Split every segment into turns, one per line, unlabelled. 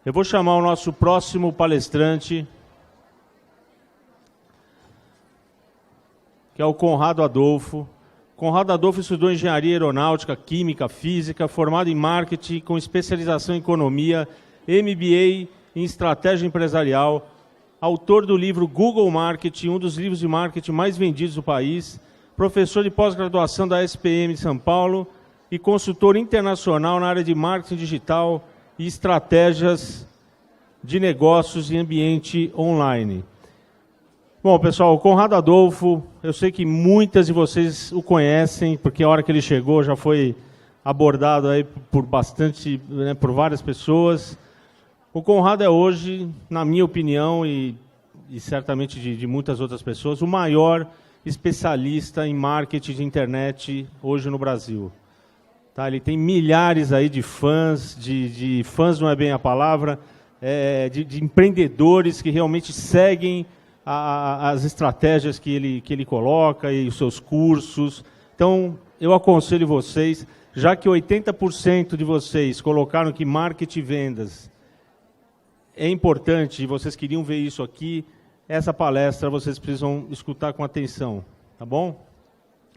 Eu vou chamar o nosso próximo palestrante, que é o Conrado Adolfo. Conrado Adolfo estudou engenharia aeronáutica, química, física, formado em marketing, com especialização em economia, MBA em estratégia empresarial, autor do livro Google Marketing, um dos livros de marketing mais vendidos do país, professor de pós-graduação da SPM de São Paulo e consultor internacional na área de marketing digital e estratégias de negócios em ambiente online. Bom, pessoal, o Conrado Adolfo, eu sei que muitas de vocês o conhecem, porque a hora que ele chegou já foi abordado aí por bastante, né, por várias pessoas. O Conrado é hoje, na minha opinião, e certamente de muitas outras pessoas, o maior especialista em marketing de internet hoje no Brasil. Tá? Ele tem milhares aí de fãs, de fãs não é bem a palavra, de empreendedores que realmente seguem as estratégias que ele coloca e os seus cursos. Então, eu aconselho vocês, já que 80% de vocês colocaram que marketing e vendas é importante e vocês queriam ver isso aqui, essa palestra vocês precisam escutar com atenção, tá bom?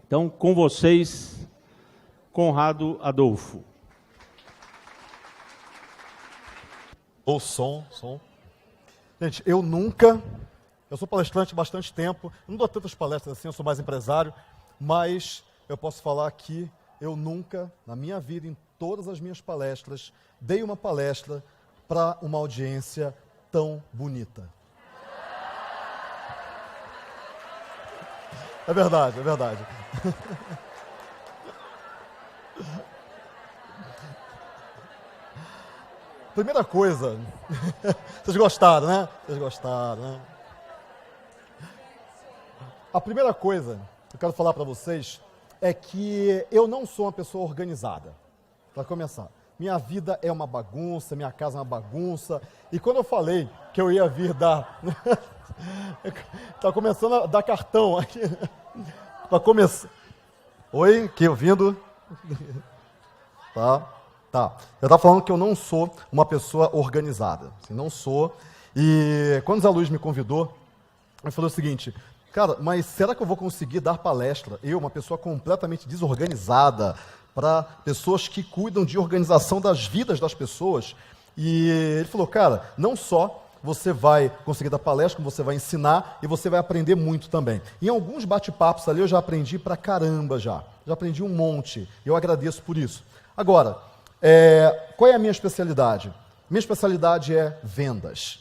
Então, com vocês, Conrado Adolfo.
O som. Gente, eu sou palestrante há bastante tempo, não dou tantas palestras assim, eu sou mais empresário, mas eu posso falar que eu nunca, na minha vida, em todas as minhas palestras, dei uma palestra para uma audiência tão bonita. É verdade. Primeira coisa, vocês gostaram, né? A primeira coisa que eu quero falar para vocês é que eu não sou uma pessoa organizada, para começar. Minha vida é uma bagunça, minha casa é uma bagunça. E quando eu falei que eu ia vir dar... Está começando a dar cartão aqui. Para começar... Oi, que ouvindo? Tá. Eu estava falando que eu não sou uma pessoa organizada. Assim, não sou. E quando o Zé Luiz me convidou, ele falou o seguinte: cara, mas será que eu vou conseguir dar palestra? Eu, uma pessoa completamente desorganizada, para pessoas que cuidam de organização das vidas das pessoas. E ele falou, cara, não só você vai conseguir dar palestra, como você vai ensinar e você vai aprender muito também. Em alguns bate-papos ali eu já aprendi pra caramba já aprendi um monte, e eu agradeço por isso. Agora, qual é a minha especialidade? Minha especialidade é vendas.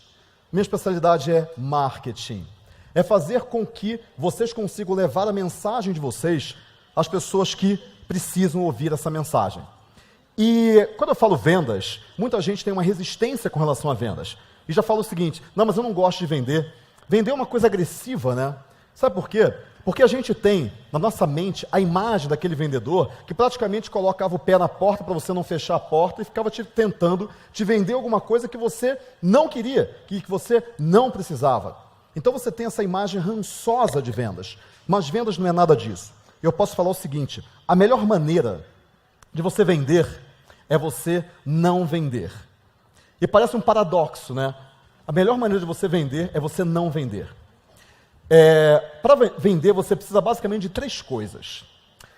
Minha especialidade é marketing. É fazer com que vocês consigam levar a mensagem de vocês às pessoas que precisam ouvir essa mensagem. E quando eu falo vendas, muita gente tem uma resistência com relação a vendas. E já fala o seguinte, não, mas eu não gosto de vender. Vender é uma coisa agressiva, né? Sabe por quê? Porque a gente tem na nossa mente a imagem daquele vendedor que praticamente colocava o pé na porta para você não fechar a porta e ficava tentando te vender alguma coisa que você não queria, que você não precisava. Então você tem essa imagem rançosa de vendas. Mas vendas não é nada disso. Eu posso falar o seguinte, a melhor maneira de você vender é você não vender. E parece um paradoxo, né? A melhor maneira de você vender é você não vender. Para vender, você precisa basicamente de 3 coisas.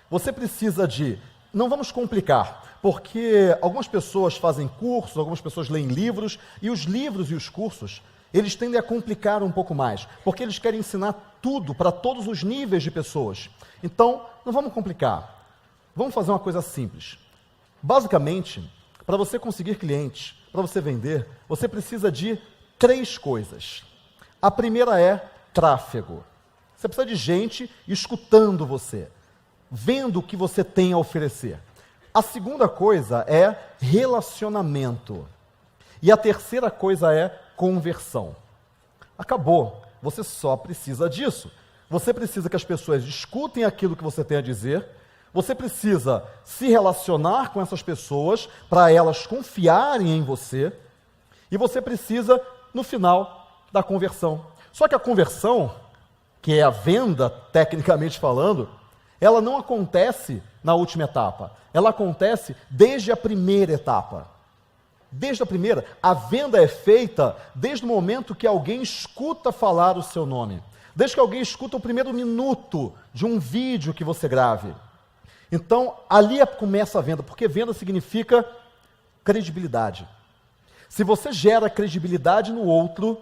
Você precisa de... Não vamos complicar, porque algumas pessoas fazem cursos, algumas pessoas leem livros, e os livros e os cursos, eles tendem a complicar um pouco mais, porque eles querem ensinar tudo para todos os níveis de pessoas. Então, não vamos complicar. Vamos fazer uma coisa simples. Basicamente, para você conseguir clientes, para você vender, você precisa de 3 coisas. A primeira é tráfego. Você precisa de gente escutando você, vendo o que você tem a oferecer. A segunda coisa é relacionamento. E a terceira coisa é conversão. Acabou. Você só precisa disso. Você precisa que as pessoas escutem aquilo que você tem a dizer. Você precisa se relacionar com essas pessoas para elas confiarem em você. E você precisa, no final, da conversão. Só que a conversão, que é a venda, tecnicamente falando, ela não acontece na última etapa. Ela acontece desde a primeira etapa. Desde a primeira, a venda é feita desde o momento que alguém escuta falar o seu nome. Desde que alguém escuta o primeiro minuto de um vídeo que você grave. Então, ali começa a venda, porque venda significa credibilidade. Se você gera credibilidade no outro,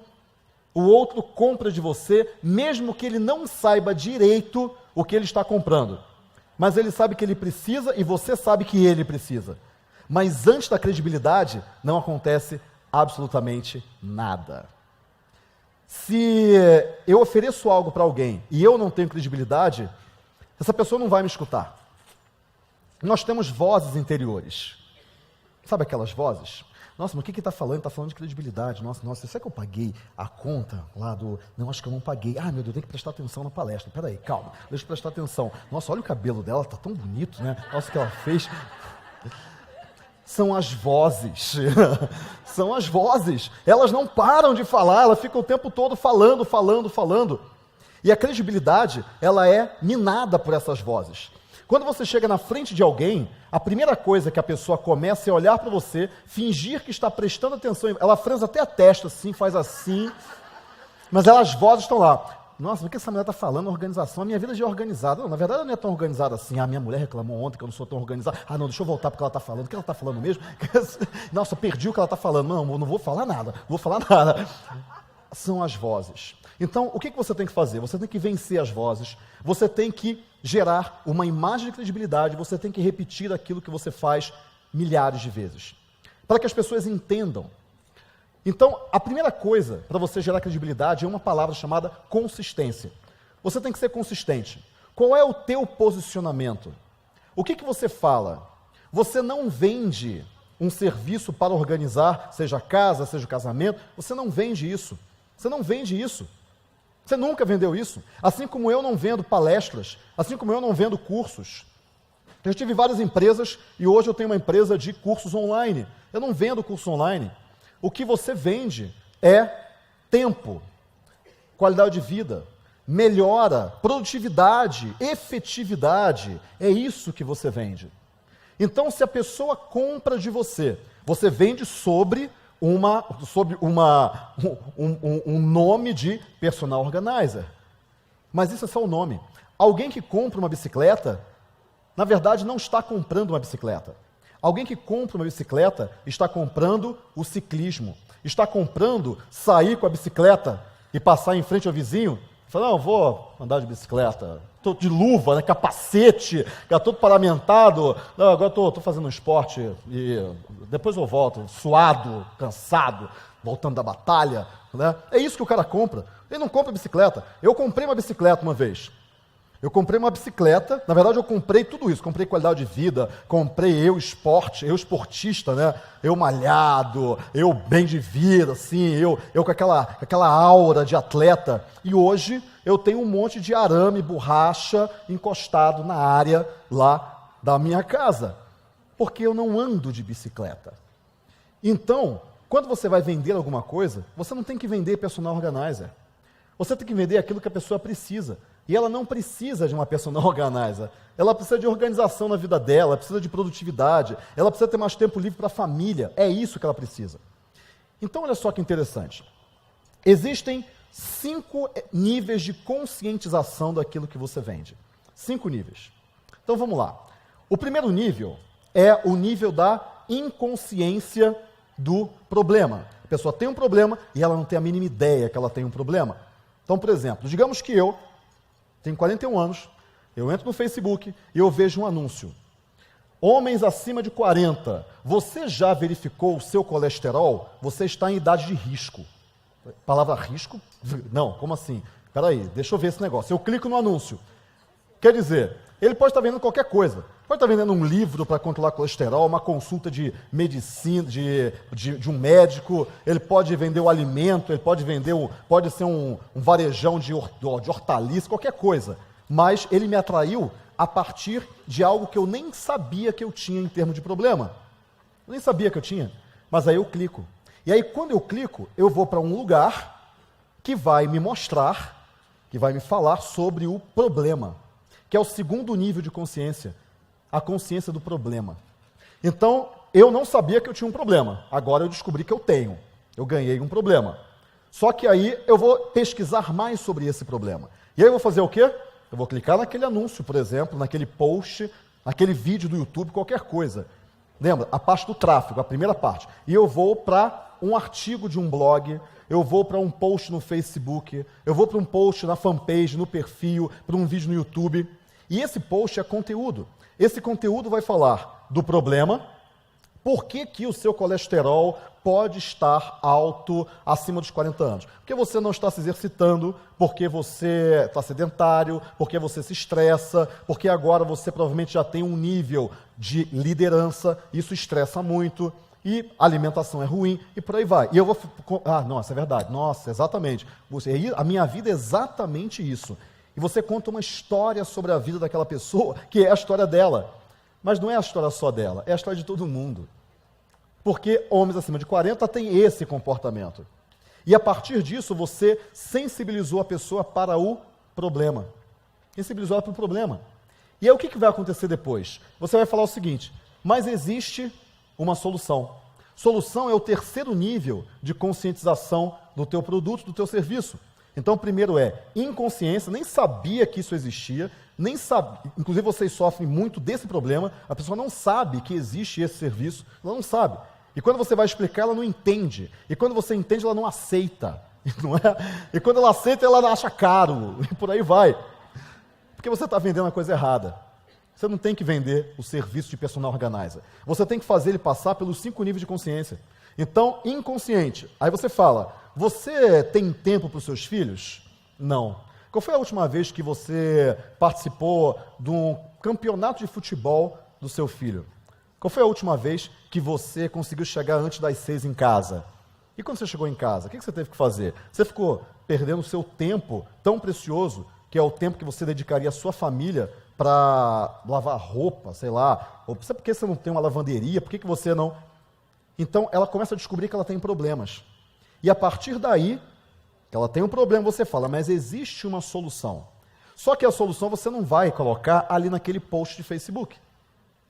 o outro compra de você, mesmo que ele não saiba direito o que ele está comprando. Mas ele sabe que ele precisa e você sabe que ele precisa. Mas antes da credibilidade, não acontece absolutamente nada. Se eu ofereço algo para alguém e eu não tenho credibilidade, essa pessoa não vai me escutar. Nós temos vozes interiores. Sabe aquelas vozes? Nossa, mas o que ele está falando? Ele está falando de credibilidade. Nossa, será que eu paguei a conta lá do... Não, acho que eu não paguei. Ah, meu Deus, eu tenho que prestar atenção na palestra. Peraí, calma, deixa eu prestar atenção. Nossa, olha o cabelo dela, está tão bonito, né? Nossa, o que ela fez... São as vozes, são as vozes, elas não param de falar, ela fica o tempo todo falando, e a credibilidade, ela é minada por essas vozes. Quando você chega na frente de alguém, a primeira coisa que a pessoa começa é olhar para você, fingir que está prestando atenção, ela franze até a testa assim, faz assim, mas as vozes estão lá. Nossa, o que essa mulher está falando? Organização, a minha vida já é organizada. Não, na verdade, ela não é tão organizada assim. A minha mulher reclamou ontem que eu não sou tão organizado. Ah, não, deixa eu voltar porque ela está falando. O que ela está falando mesmo? Nossa, perdi o que ela está falando. Não, eu não vou falar nada. São as vozes. Então, o que você tem que fazer? Você tem que vencer as vozes. Você tem que gerar uma imagem de credibilidade. Você tem que repetir aquilo que você faz milhares de vezes. Para que as pessoas entendam. Então, a primeira coisa para você gerar credibilidade é uma palavra chamada consistência. Você tem que ser consistente. Qual é o teu posicionamento? O que você fala? Você não vende um serviço para organizar, seja a casa, seja o casamento, você não vende isso. Você não vende isso. Você nunca vendeu isso. Assim como eu não vendo palestras, assim como eu não vendo cursos. Eu tive várias empresas e hoje eu tenho uma empresa de cursos online. Eu não vendo curso online. O que você vende é tempo, qualidade de vida, melhora, produtividade, efetividade. É isso que você vende. Então, se a pessoa compra de você, você vende sobre um nome de personal organizer. Mas isso é só o nome. Alguém que compra uma bicicleta, na verdade, não está comprando uma bicicleta. Alguém que compra uma bicicleta está comprando o ciclismo. Está comprando sair com a bicicleta e passar em frente ao vizinho. Fala, não, vou andar de bicicleta. Estou de luva, né, capacete, já todo paramentado. Não, agora estou fazendo um esporte e depois eu volto, suado, cansado, voltando da batalha. Né? É isso que o cara compra. Ele não compra bicicleta. Eu comprei uma bicicleta uma vez. Eu comprei uma bicicleta, na verdade eu comprei tudo isso, comprei qualidade de vida, comprei eu esportista, né? Eu malhado, eu bem de vida, assim, eu com aquela aura de atleta. E hoje eu tenho um monte de arame, borracha encostado na área lá da minha casa, porque eu não ando de bicicleta. Então, quando você vai vender alguma coisa, você não tem que vender personal organizer. Você tem que vender aquilo que a pessoa precisa. E ela não precisa de uma personal organizer. Ela precisa de organização na vida dela, ela precisa de produtividade, ela precisa ter mais tempo livre para a família. É isso que ela precisa. Então, olha só que interessante. Existem 5 níveis de conscientização daquilo que você vende. 5 níveis. Então, vamos lá. O primeiro nível é o nível da inconsciência do problema. A pessoa tem um problema e ela não tem a mínima ideia que ela tem um problema. Então, por exemplo, digamos que eu tenho 41 anos, eu entro no Facebook e eu vejo um anúncio. Homens acima de 40, você já verificou o seu colesterol? Você está em idade de risco. Palavra risco? Não, como assim? Espera aí, deixa eu ver esse negócio. Eu clico no anúncio. Quer dizer, ele pode estar vendendo qualquer coisa. Pode estar vendendo um livro para controlar colesterol, uma consulta de medicina, de um médico, ele pode vender o alimento, ele pode vender, pode ser um varejão de hortaliça, qualquer coisa. Mas ele me atraiu a partir de algo que eu nem sabia que eu tinha em termos de problema. Eu nem sabia que eu tinha, mas aí eu clico. E aí quando eu clico, eu vou para um lugar que vai me mostrar, que vai me falar sobre o problema, que é o segundo nível de consciência. A consciência do problema. Então, eu não sabia que eu tinha um problema. Agora eu descobri que eu tenho. Eu ganhei um problema. Só que aí eu vou pesquisar mais sobre esse problema. E aí eu vou fazer o quê? Eu vou clicar naquele anúncio, por exemplo, naquele post, naquele vídeo do YouTube, qualquer coisa. Lembra? A parte do tráfego, a primeira parte. E eu vou para um artigo de um blog, eu vou para um post no Facebook, eu vou para um post na fanpage, no perfil, para um vídeo no YouTube. E esse post é conteúdo. Esse conteúdo vai falar do problema, por que o seu colesterol pode estar alto acima dos 40 anos. Porque você não está se exercitando, porque você está sedentário, porque você se estressa, porque agora você provavelmente já tem um nível de liderança, isso estressa muito, e a alimentação é ruim, e por aí vai. E eu vou... nossa, é verdade. Nossa, exatamente. A minha vida é exatamente isso. E você conta uma história sobre a vida daquela pessoa, que é a história dela. Mas não é a história só dela, é a história de todo mundo. Porque homens acima de 40 têm esse comportamento. E a partir disso, você sensibilizou a pessoa para o problema. Sensibilizou ela para o problema. E aí o que vai acontecer depois? Você vai falar o seguinte, mas existe uma solução. Solução é o terceiro nível de conscientização do teu produto, do teu serviço. Então, o primeiro é inconsciência, nem sabia que isso existia, nem sabe, inclusive vocês sofrem muito desse problema, a pessoa não sabe que existe esse serviço, ela não sabe. E quando você vai explicar, ela não entende. E quando você entende, ela não aceita. Não é? E quando ela aceita, ela acha caro. E por aí vai. Porque você está vendendo a coisa errada. Você não tem que vender o serviço de personal organizer. Você tem que fazer ele passar pelos 5 níveis de consciência. Então, inconsciente. Aí você fala, você tem tempo para os seus filhos? Não. Qual foi a última vez que você participou de um campeonato de futebol do seu filho? Qual foi a última vez que você conseguiu chegar antes das 6 em casa? E quando você chegou em casa, o que você teve que fazer? Você ficou perdendo o seu tempo tão precioso, que é o tempo que você dedicaria à sua família para lavar roupa, sei lá. Ou por que você não tem uma lavanderia? Por que você não... Então, ela começa a descobrir que ela tem problemas. E a partir daí, que ela tem um problema, você fala, mas existe uma solução. Só que a solução você não vai colocar ali naquele post de Facebook.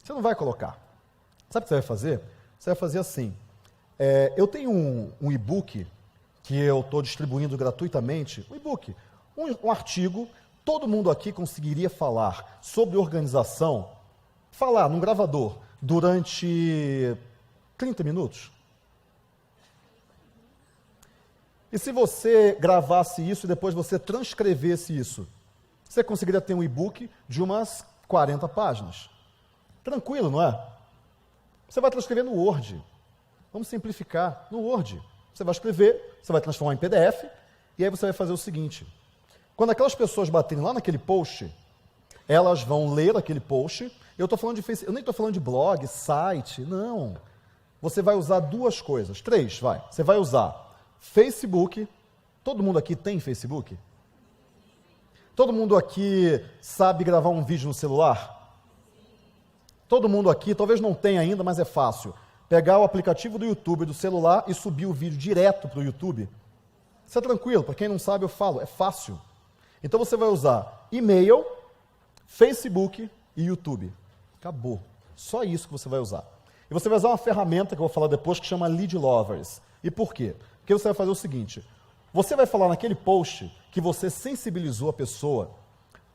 Você não vai colocar. Sabe o que você vai fazer? Você vai fazer assim. Eu tenho um e-book que eu estou distribuindo gratuitamente. Um e-book, um artigo. Todo mundo aqui conseguiria falar sobre organização, falar num gravador durante 30 minutos. E se você gravasse isso e depois você transcrevesse isso, você conseguiria ter um e-book de umas 40 páginas. Tranquilo, não é? Você vai transcrever no Word. Vamos simplificar. No Word. Você vai escrever, você vai transformar em PDF, e aí você vai fazer o seguinte. Quando aquelas pessoas baterem lá naquele post, elas vão ler aquele post. Eu nem estou falando de blog, site, não. Você vai usar 2 coisas, 3, vai. Você vai usar Facebook. Todo mundo aqui tem Facebook? Todo mundo aqui sabe gravar um vídeo no celular? Todo mundo aqui, talvez não tenha ainda, mas é fácil. Pegar o aplicativo do YouTube do celular e subir o vídeo direto para o YouTube. Isso é tranquilo, para quem não sabe eu falo, é fácil. Então você vai usar e-mail, Facebook e YouTube. Acabou. Só isso que você vai usar. E você vai usar uma ferramenta que eu vou falar depois que chama Lead Lovers. E por quê? Porque você vai fazer o seguinte, você vai falar naquele post que você sensibilizou a pessoa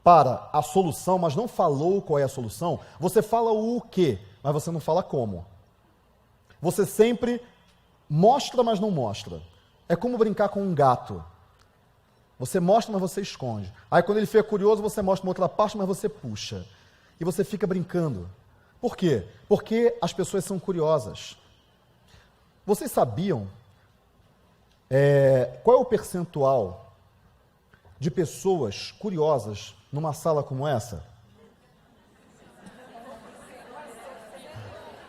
para a solução, mas não falou qual é a solução, você fala o quê, mas você não fala como. Você sempre mostra, mas não mostra. É como brincar com um gato. Você mostra, mas você esconde. Aí quando ele fica curioso, você mostra uma outra parte, mas você puxa. E você fica brincando. Por quê? Porque as pessoas são curiosas. Vocês sabiam qual é o percentual de pessoas curiosas numa sala como essa?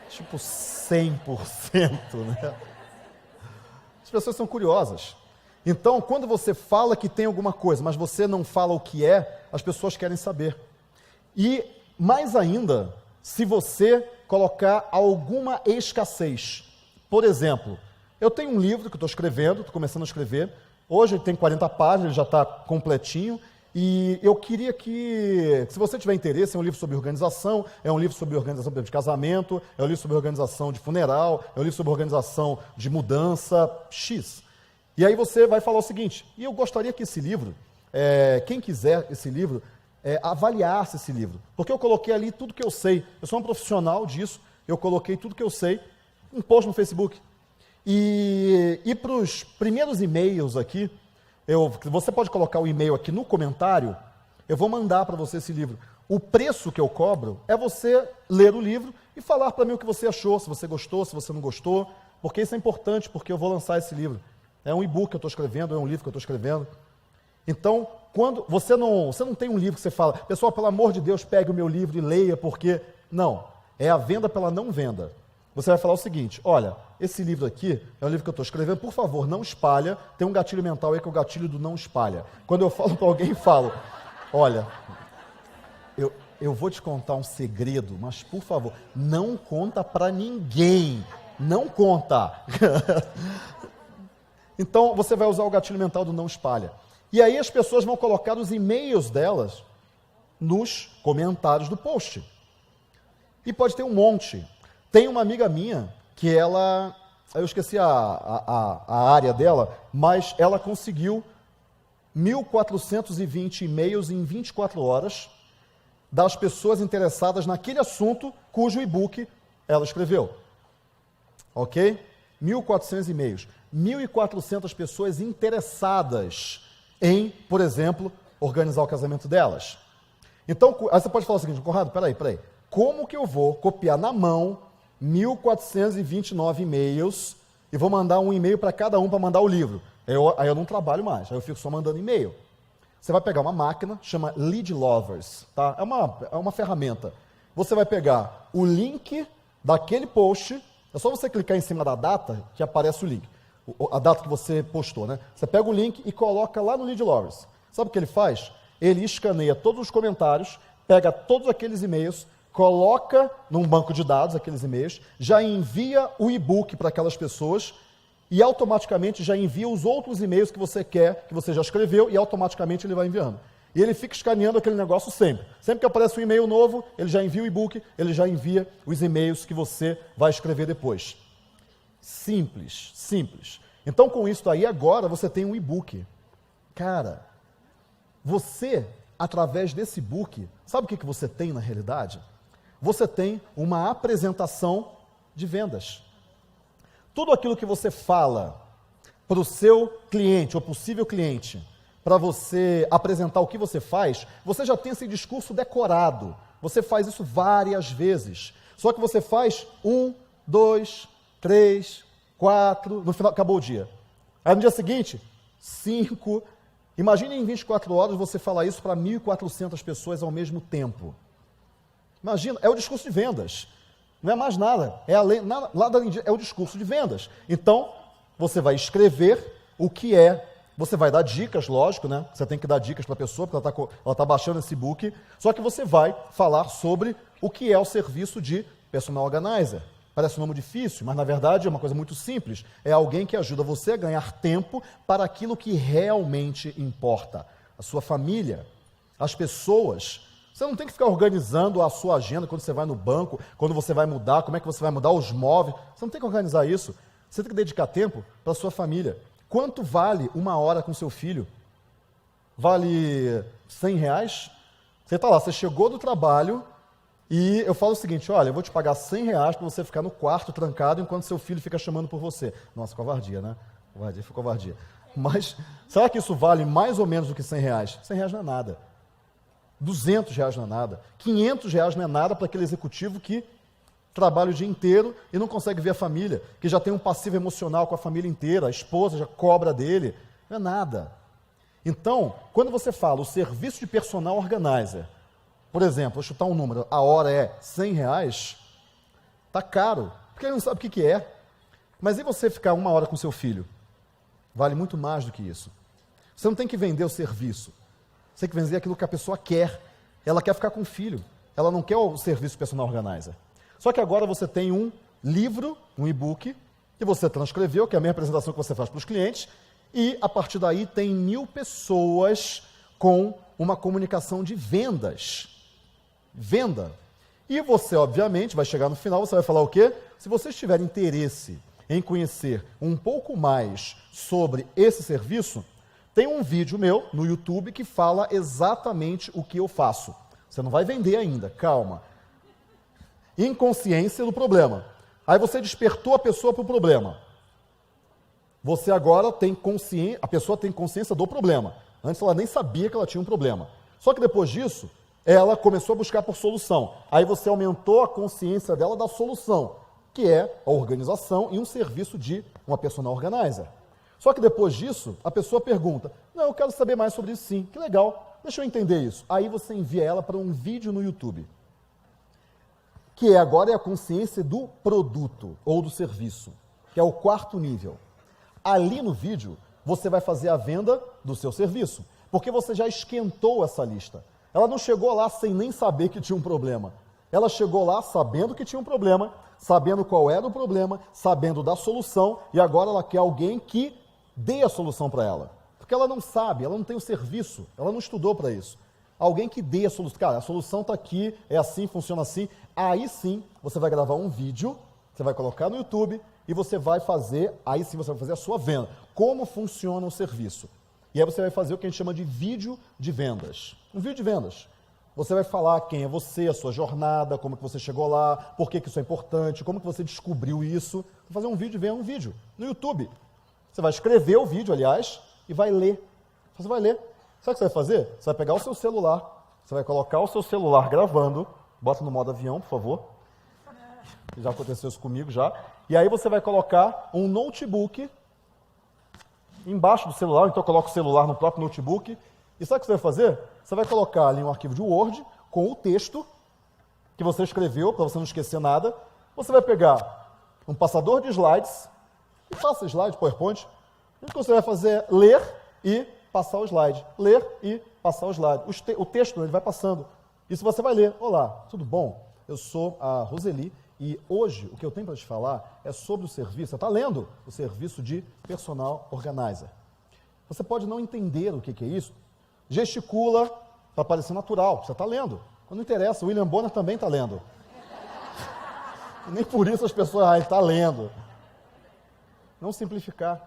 Tipo 100%, né? As pessoas são curiosas. Então, quando você fala que tem alguma coisa, mas você não fala o que é, as pessoas querem saber. E, mais ainda, se você colocar alguma escassez. Por exemplo, eu tenho um livro que eu estou escrevendo, estou começando a escrever. Hoje ele tem 40 páginas, ele já está completinho. E eu queria que, se você tiver interesse, é um livro sobre organização, é um livro sobre organização de casamento, é um livro sobre organização de funeral, é um livro sobre organização de mudança, X. E aí você vai falar o seguinte, e eu gostaria que esse livro, quem quiser esse livro, avaliasse esse livro. Porque eu coloquei ali tudo que eu sei. Eu sou um profissional disso, eu coloquei tudo que eu sei, um post no Facebook. E para os primeiros e-mails aqui, você pode colocar o e-mail aqui no comentário, eu vou mandar para você esse livro. O preço que eu cobro é você ler o livro e falar para mim o que você achou, se você gostou, se você não gostou, porque isso é importante, porque eu vou lançar esse livro. É um e-book que eu estou escrevendo, é um livro que eu estou escrevendo. Então, quando você não tem um livro que você fala, pessoal, pelo amor de Deus, pegue o meu livro e leia, porque... Não, é a venda pela não venda. Você vai falar o seguinte, olha, esse livro aqui é um livro que eu estou escrevendo, por favor, não espalha. Tem um gatilho mental aí que é o gatilho do não espalha. Quando eu falo para alguém, falo, olha, eu vou te contar um segredo, mas por favor, não conta para ninguém. Não conta. Então, você vai usar o gatilho mental do não espalha. E aí as pessoas vão colocar os e-mails delas nos comentários do post. E pode ter um monte. Tem uma amiga minha que ela, eu esqueci a área dela, mas ela conseguiu 1.420 e-mails em 24 horas das pessoas interessadas naquele assunto cujo e-book ela escreveu. Ok? 1.400 e-mails. 1.400 pessoas interessadas em, por exemplo, organizar o casamento delas. Então, aí você pode falar o seguinte, Conrado, peraí. Como que eu vou copiar na mão 1.429 e-mails e vou mandar um e-mail para cada um para mandar o livro? Aí eu não trabalho mais, aí eu fico só mandando e-mail. Você vai pegar uma máquina, chama Lead Lovers, tá? É uma ferramenta. Você vai pegar o link daquele post, é só você clicar em cima da data que aparece o link. A data que você postou, né? Você pega o link e coloca lá no Lead Lovers. Sabe o que ele faz? Ele escaneia todos os comentários, pega todos aqueles e-mails, coloca num banco de dados aqueles e-mails, já envia o e-book para aquelas pessoas e automaticamente já envia os outros e-mails que você quer, que você já escreveu, e automaticamente ele vai enviando. E ele fica escaneando aquele negócio sempre. Sempre que aparece um e-mail novo, ele já envia o e-book, ele já envia os e-mails que você vai escrever depois. Simples, simples. Então, com isso aí, agora você tem um e-book. Cara, você, através desse e-book, sabe o que você tem na realidade? Você tem uma apresentação de vendas. Tudo aquilo que você fala para o seu cliente ou possível cliente, para você apresentar o que você faz, você já tem esse discurso decorado. Você faz isso várias vezes. Só que você faz 1, 2, 3, 4, no final acabou o dia. Aí no dia seguinte, 5. Imagine em 24 horas você falar isso para 1.400 pessoas ao mesmo tempo. Imagina, é o discurso de vendas. Não é mais nada. É o discurso de vendas. Então, você vai escrever o que é. Você vai dar dicas, lógico, né? Você tem que dar dicas para a pessoa, porque ela está baixando esse e-book. Só que você vai falar sobre o que é o serviço de personal organizer. Parece um nome difícil, mas na verdade é uma coisa muito simples. É alguém que ajuda você a ganhar tempo para aquilo que realmente importa. A sua família, as pessoas. Você não tem que ficar organizando a sua agenda quando você vai no banco, quando você vai mudar, como é que você vai mudar os móveis. Você não tem que organizar isso. Você tem que dedicar tempo para a sua família. Quanto vale 1 hora com seu filho? Vale R$100? Você está lá, você chegou do trabalho e eu falo o seguinte, olha, eu vou te pagar R$100 para você ficar no quarto trancado enquanto seu filho fica chamando por você. Nossa, covardia, né? Covardia, foi covardia. Mas será que isso vale mais ou menos do que R$100? R$100 não é nada. R$200 não é nada. R$500 não é nada para aquele executivo que trabalha o dia inteiro e não consegue ver a família, que já tem um passivo emocional com a família inteira, a esposa já cobra dele. Não é nada. Então, quando você fala o serviço de personal organizer, por exemplo, vou chutar um número, a hora é R$100, está caro, porque ele não sabe o que é. Mas e você ficar 1 hora com seu filho? Vale muito mais do que isso. Você não tem que vender o serviço. Você tem que vender aquilo que a pessoa quer. Ela quer ficar com o filho. Ela não quer o serviço personal organizer. Só que agora você tem um livro, um e-book, que você transcreveu, que é a mesma apresentação que você faz para os clientes, e a partir daí tem 1.000 pessoas com uma comunicação de vendas. Venda. E você, obviamente, vai chegar no final, você vai falar o quê? Se vocês tiverem interesse em conhecer um pouco mais sobre esse serviço, tem um vídeo meu no YouTube que fala exatamente o que eu faço. Você não vai vender ainda, calma. Inconsciência do problema. Aí você despertou a pessoa para o problema. Você agora tem consciência, a pessoa tem consciência do problema. Antes ela nem sabia que ela tinha um problema. Só que depois disso, ela começou a buscar por solução. Aí você aumentou a consciência dela da solução, que é a organização e um serviço de uma personal organizer. Só que depois disso, a pessoa pergunta, não, eu quero saber mais sobre isso sim, que legal, deixa eu entender isso. Aí você envia ela para um vídeo no YouTube, que agora é a consciência do produto ou do serviço, que é o 4º nível. Ali no vídeo, você vai fazer a venda do seu serviço, porque você já esquentou essa lista. Ela não chegou lá sem nem saber que tinha um problema. Ela chegou lá sabendo que tinha um problema, sabendo qual era o problema, sabendo da solução, e agora ela quer alguém que dê a solução para ela. Porque ela não sabe, ela não tem o serviço, ela não estudou para isso. Alguém que dê a solução. Cara, a solução está aqui, é assim, funciona assim. Aí sim, você vai gravar um vídeo, você vai colocar no YouTube e você vai fazer, aí sim você vai fazer a sua venda. Como funciona o serviço. E aí você vai fazer o que a gente chama de vídeo de vendas. Um vídeo de vendas. Você vai falar quem é você, a sua jornada, como que você chegou lá, por que isso é importante, como que você descobriu isso. Vai fazer um vídeo de venda, um vídeo no YouTube. Você vai escrever o vídeo, aliás, e vai ler. Você vai ler. Sabe o que você vai fazer? Você vai pegar o seu celular, você vai colocar o seu celular gravando, bota no modo avião, por favor. Já aconteceu isso comigo já. E aí você vai colocar um notebook embaixo do celular, então coloca o celular no próprio notebook. E sabe o que você vai fazer? Você vai colocar ali um arquivo de Word com o texto que você escreveu, para você não esquecer nada. Você vai pegar um passador de slides, e passa slide, PowerPoint. O que você vai fazer é ler e passar o slide. Ler e passar o slide. O texto ele vai passando. Isso você vai ler. Olá, tudo bom? Eu sou a Roseli e hoje o que eu tenho para te falar é sobre o serviço. Você está lendo o serviço de personal organizer. Você pode não entender o que é isso. Gesticula para parecer natural. Você está lendo. Não interessa. O William Bonner também está lendo. E nem por isso as pessoas estão lendo. Não simplificar.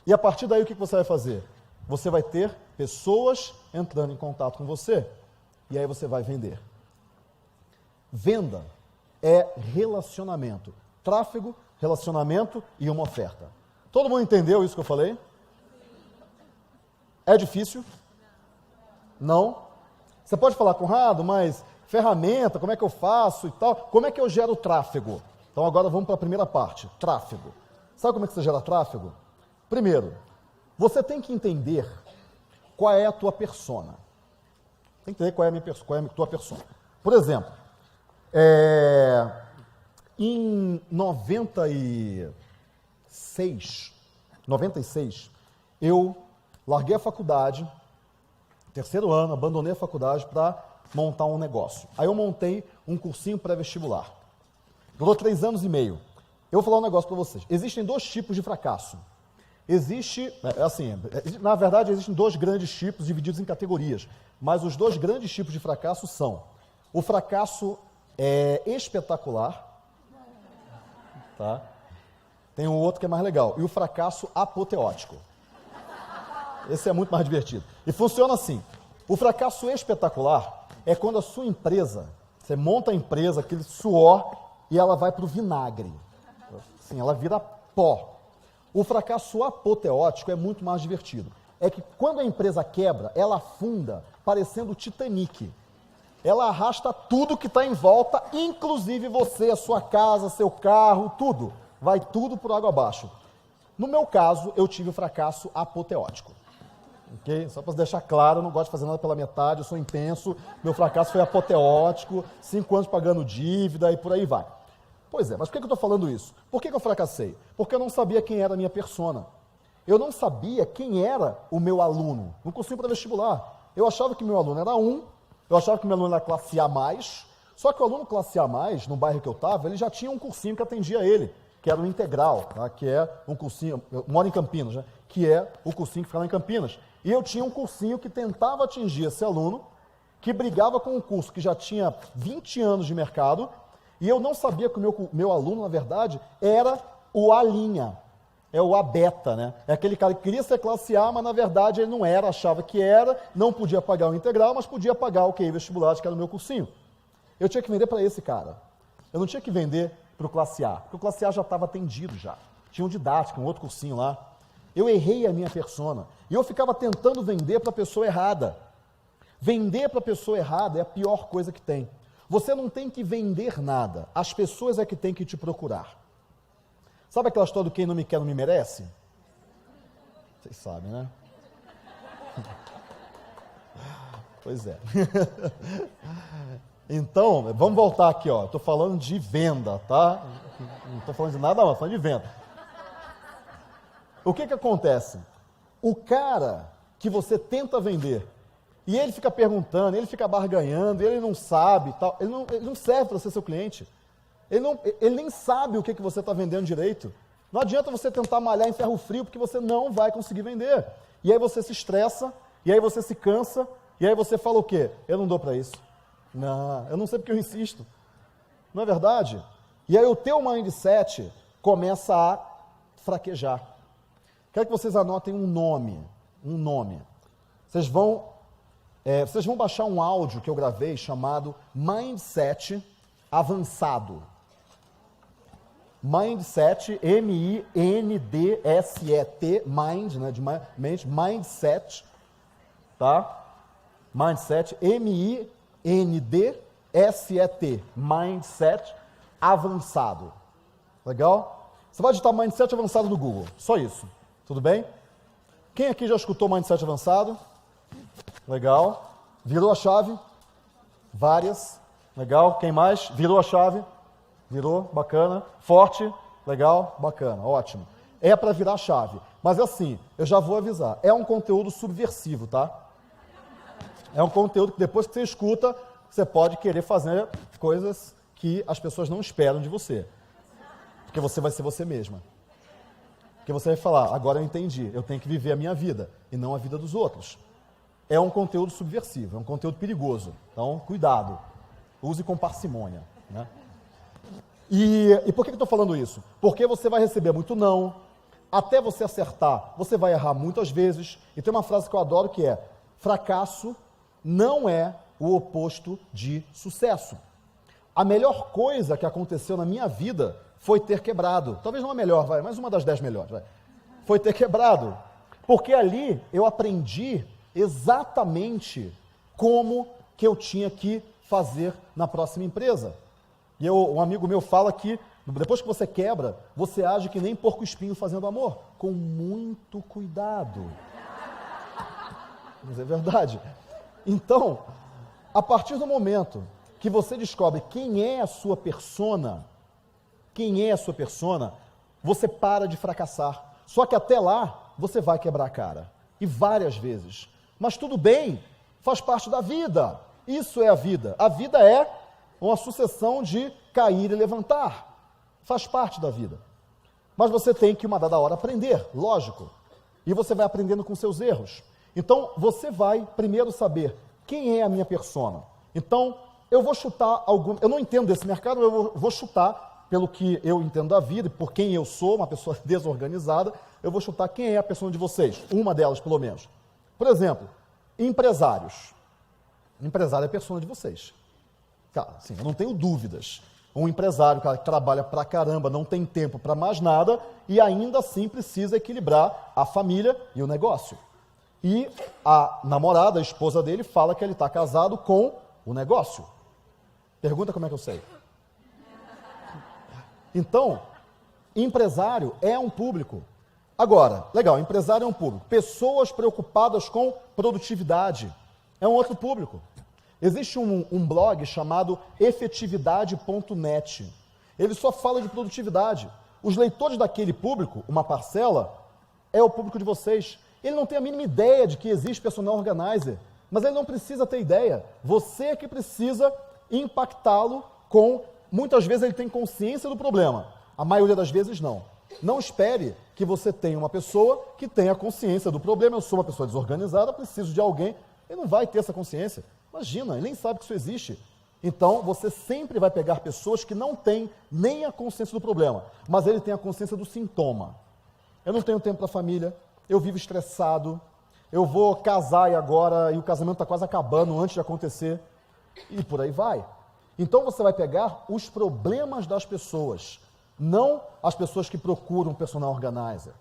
E a partir daí o que você vai fazer? Você vai ter pessoas entrando em contato com você e aí você vai vender. Venda é relacionamento. Tráfego, relacionamento e uma oferta. Todo mundo entendeu isso que eu falei? É difícil? Não? Você pode falar, Conrado, mas ferramenta, como é que eu faço e tal? Como é que eu gero tráfego? Então agora vamos para a primeira parte, tráfego. Sabe como é que você gera tráfego? Primeiro, você tem que entender qual é a tua persona. Tem que entender qual é a tua persona. Por exemplo, em 96, eu larguei a faculdade, terceiro ano, abandonei a faculdade para montar um negócio. Aí eu montei um cursinho pré-vestibular. Durou 3 anos e meio. Eu vou falar um negócio para vocês. Existem 2 tipos de fracasso. Na verdade, existem 2 grandes tipos divididos em categorias. Mas os 2 grandes tipos de fracasso são o fracasso espetacular, tá? Tem um outro que é mais legal, e o fracasso apoteótico. Esse é muito mais divertido. E funciona assim, o fracasso espetacular é quando a sua empresa, você monta a empresa, aquele suor, e ela vai para o vinagre. Assim, ela vira pó. O fracasso apoteótico é muito mais divertido. É que quando a empresa quebra, ela afunda, parecendo o Titanic. Ela arrasta tudo que está em volta, inclusive você, a sua casa, seu carro, tudo. Vai tudo por água abaixo. No meu caso, eu tive o fracasso apoteótico. Okay? Só para deixar claro, eu não gosto de fazer nada pela metade, eu sou intenso, meu fracasso foi apoteótico, 5 anos pagando dívida e por aí vai. Pois é, mas por que eu estou falando isso? Por que eu fracassei? Porque eu não sabia quem era a minha persona. Eu não sabia quem era o meu aluno. Não cursinho para vestibular. Eu achava que meu aluno era eu achava que meu aluno era classe A+, só que o aluno classe A+, no bairro que eu estava, ele já tinha um cursinho que atendia ele, que era o Integral, tá? Que é um cursinho, eu moro em Campinas, né? Que é o cursinho que fica lá em Campinas. E eu tinha um cursinho que tentava atingir esse aluno, que brigava com um curso que já tinha 20 anos de mercado, e eu não sabia que o meu aluno, na verdade, era o A linha, é o A beta, né? É aquele cara que queria ser classe A, mas na verdade ele não era, achava que era, não podia pagar o integral, mas podia pagar o QI vestibular, que era o meu cursinho. Eu tinha que vender para esse cara. Eu não tinha que vender para o classe A, porque o classe A já estava atendido já. Tinha um didático, um outro cursinho lá. Eu errei a minha persona. E eu ficava tentando vender para a pessoa errada. Vender para a pessoa errada é a pior coisa que tem. Você não tem que vender nada. As pessoas é que têm que te procurar. Sabe aquela história do quem não me quer não me merece? Vocês sabem, né? Pois é. Então, vamos voltar aqui, ó. Estou falando de venda, tá? Não estou falando de nada, não, estou falando de venda. O que acontece? O cara que você tenta vender, e ele fica perguntando, ele fica barganhando, ele não sabe, tal, ele não serve para ser seu cliente. Ele nem sabe o que você está vendendo direito. Não adianta você tentar malhar em ferro frio, porque você não vai conseguir vender. E aí você se estressa, e aí você se cansa, e aí você fala o quê? Eu não dou para isso. Não, eu não sei porque eu insisto. Não é verdade? E aí o teu mindset começa a fraquejar. Quero que vocês anotem um nome. Vocês vão baixar um áudio que eu gravei chamado Mindset Avançado. Mindset, M-I-N-D-S-E-T, mind, né, de mente, mindset, tá? Mindset, M-I-N-D-S-E-T, mindset avançado. Legal? Você vai digitar mindset avançado no Google, só isso. Tudo bem? Quem aqui já escutou mindset avançado? Legal. Virou a chave? Várias. Legal. Quem mais? Virou a chave? Virou, bacana. Forte, legal, bacana, ótimo. É para virar a chave. Mas assim, eu já vou avisar, é um conteúdo subversivo, tá? É um conteúdo que depois que você escuta, você pode querer fazer coisas que as pessoas não esperam de você. Porque você vai ser você mesma. Porque você vai falar, agora eu entendi, eu tenho que viver a minha vida e não a vida dos outros. É um conteúdo subversivo, é um conteúdo perigoso. Então, cuidado. Use com parcimônia, né? E por que eu estou falando isso? Porque você vai receber muito não, até você acertar, você vai errar muitas vezes. E tem uma frase que eu adoro que é, fracasso não é o oposto de sucesso. A melhor coisa que aconteceu na minha vida foi ter quebrado. Talvez não a melhor, mas uma das 10 melhores. Foi ter quebrado. Porque ali eu aprendi exatamente como que eu tinha que fazer na próxima empresa. E um amigo meu fala que, depois que você quebra, você age que nem porco-espinho fazendo amor, com muito cuidado. Mas é verdade. Então, a partir do momento que você descobre quem é a sua persona, você para de fracassar. Só que até lá, você vai quebrar a cara. E várias vezes. Mas tudo bem, faz parte da vida. Isso é a vida. A vida é uma sucessão de cair e levantar. Faz parte da vida. Mas você tem que, uma dada hora, aprender, lógico. E você vai aprendendo com seus erros. Então, você vai primeiro saber quem é a minha persona. Então, eu vou chutar eu não entendo desse mercado, eu vou chutar pelo que eu entendo da vida, e por quem eu sou, uma pessoa desorganizada, eu vou chutar quem é a persona de vocês. Uma delas, pelo menos. Por exemplo, empresários. Empresário é a persona de vocês. Cara, assim, eu não tenho dúvidas. Um empresário, cara, que trabalha pra caramba, não tem tempo para mais nada e ainda assim precisa equilibrar a família e o negócio. E a namorada, a esposa dele, fala que ele está casado com o negócio. Pergunta como é que eu sei. Então, empresário é um público. Agora, legal, empresário é um público. Pessoas preocupadas com produtividade é um outro público. Existe um blog chamado efetividade.net. Ele só fala de produtividade. Os leitores daquele público, uma parcela, é o público de vocês. Ele não tem a mínima ideia de que existe personal organizer, mas ele não precisa ter ideia. Você que precisa impactá-lo com... Muitas vezes ele tem consciência do problema, A maioria das vezes, não. Não espere que você tenha uma pessoa que tenha consciência do problema. Eu sou uma pessoa desorganizada, preciso de alguém. Ele não vai ter essa consciência. Imagina, ele nem sabe que isso existe. Então, você sempre vai pegar pessoas que não têm nem a consciência do problema, mas ele tem a consciência do sintoma. Eu não tenho tempo para a família, eu vivo estressado, eu vou casar e o casamento está quase acabando antes de acontecer, e por aí vai. Então, você vai pegar os problemas das pessoas, não as pessoas que procuram um personal organizer.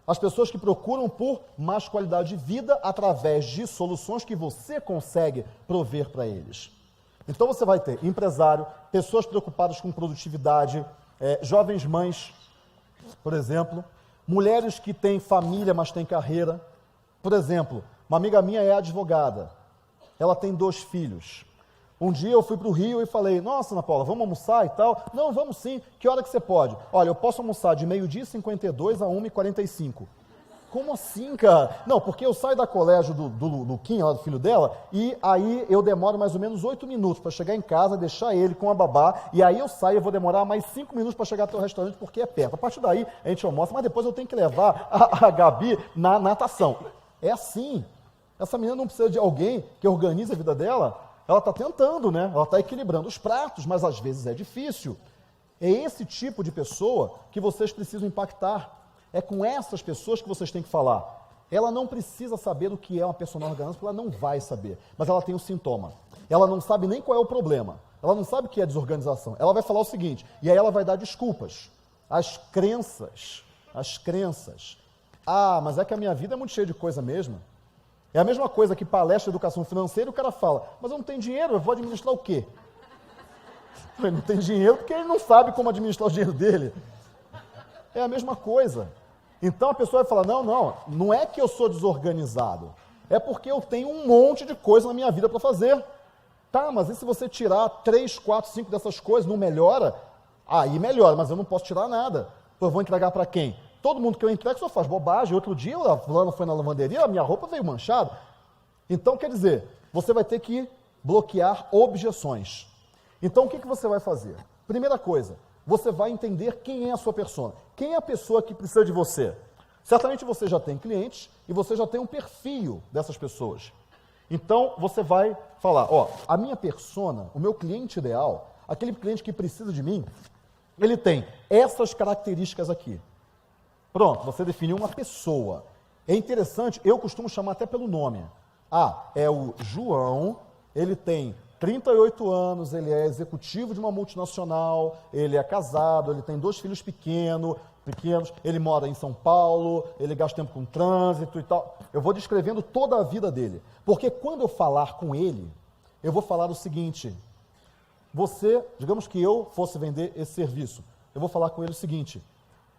As pessoas que procuram por mais qualidade de vida através de soluções que você consegue prover para eles. Então você vai ter empresário, pessoas preocupadas com produtividade, jovens mães, por exemplo, mulheres que têm família, mas têm carreira. Por exemplo, uma amiga minha é advogada, ela tem 2 filhos. Um dia eu fui para o Rio e falei, nossa, Ana Paula, vamos almoçar e tal? Não, vamos sim. Que hora que você pode? Olha, eu posso almoçar de 12h52 a 1h45. Como assim, cara? Não, porque eu saio da colégio do Luquinha, lá do filho dela, e aí eu demoro mais ou menos 8 minutos para chegar em casa, deixar ele com a babá, e aí eu saio, eu vou demorar mais 5 minutos para chegar até o restaurante, porque é perto. A partir daí, a gente almoça, mas depois eu tenho que levar a Gabi na natação. É assim. Essa menina não precisa de alguém que organize a vida dela. Ela está tentando, né? Ela está equilibrando os pratos, mas às vezes é difícil. É esse tipo de pessoa que vocês precisam impactar. É com essas pessoas que vocês têm que falar. Ela não precisa saber o que é uma personal organizer, porque ela não vai saber. Mas ela tem o sintoma. Ela não sabe nem qual é o problema. Ela não sabe o que é desorganização. Ela vai falar o seguinte, e aí ela vai dar desculpas. As crenças. Ah, mas é que a minha vida é muito cheia de coisa mesmo. É a mesma coisa que palestra de educação financeira, o cara fala, mas eu não tenho dinheiro, eu vou administrar o quê? Ele não tem dinheiro porque ele não sabe como administrar o dinheiro dele. É a mesma coisa. Então a pessoa vai falar, não é que eu sou desorganizado, é porque eu tenho um monte de coisa na minha vida para fazer. Tá, mas e se você tirar 3, 4, 5 dessas coisas, não melhora? Aí melhora, mas eu não posso tirar nada. Eu vou entregar para quem? Todo mundo que eu entrego só faz bobagem. Outro dia, a fulana foi na lavanderia, a minha roupa veio manchada. Então, quer dizer, você vai ter que bloquear objeções. Então, o que você vai fazer? Primeira coisa, você vai entender quem é a sua persona. Quem é a pessoa que precisa de você? Certamente você já tem clientes e você já tem um perfil dessas pessoas. Então, você vai falar, a minha persona, o meu cliente ideal, aquele cliente que precisa de mim, ele tem essas características aqui. Pronto, você definiu uma pessoa. É interessante, eu costumo chamar até pelo nome. É o João, ele tem 38 anos, ele é executivo de uma multinacional, ele é casado, ele tem 2 filhos pequenos, ele mora em São Paulo, ele gasta tempo com trânsito e tal. Eu vou descrevendo toda a vida dele. Porque quando eu falar com ele, eu vou falar o seguinte, digamos que eu fosse vender esse serviço, eu vou falar com ele o seguinte,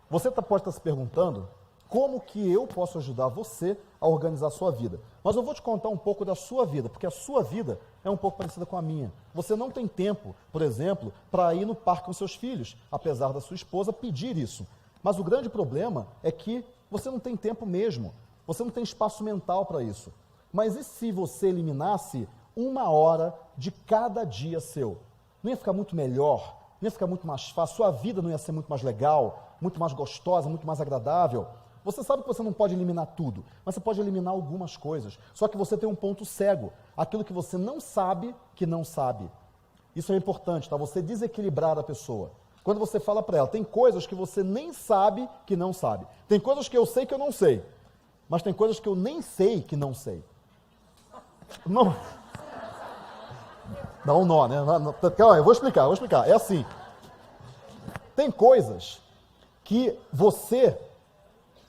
você pode estar se perguntando como que eu posso ajudar você a organizar a sua vida. Mas eu vou te contar um pouco da sua vida, porque a sua vida é um pouco parecida com a minha. Você não tem tempo, por exemplo, para ir no parque com seus filhos, apesar da sua esposa pedir isso. Mas o grande problema é que você não tem tempo mesmo, você não tem espaço mental para isso. Mas e se você eliminasse 1 hora de cada dia seu? Não ia ficar muito melhor? Não ia ficar muito mais fácil? Sua vida não ia ser muito mais legal, muito mais gostosa, muito mais agradável? Você sabe que você não pode eliminar tudo, mas você pode eliminar algumas coisas. Só que você tem um ponto cego, aquilo que você não sabe que não sabe. Isso é importante, tá? Você desequilibrar a pessoa. Quando você fala para ela, tem coisas que você nem sabe que não sabe. Tem coisas que eu sei que eu não sei, mas tem coisas que eu nem sei que não sei. Não. Dá um nó, né? Calma, eu vou explicar. É assim. Tem coisas que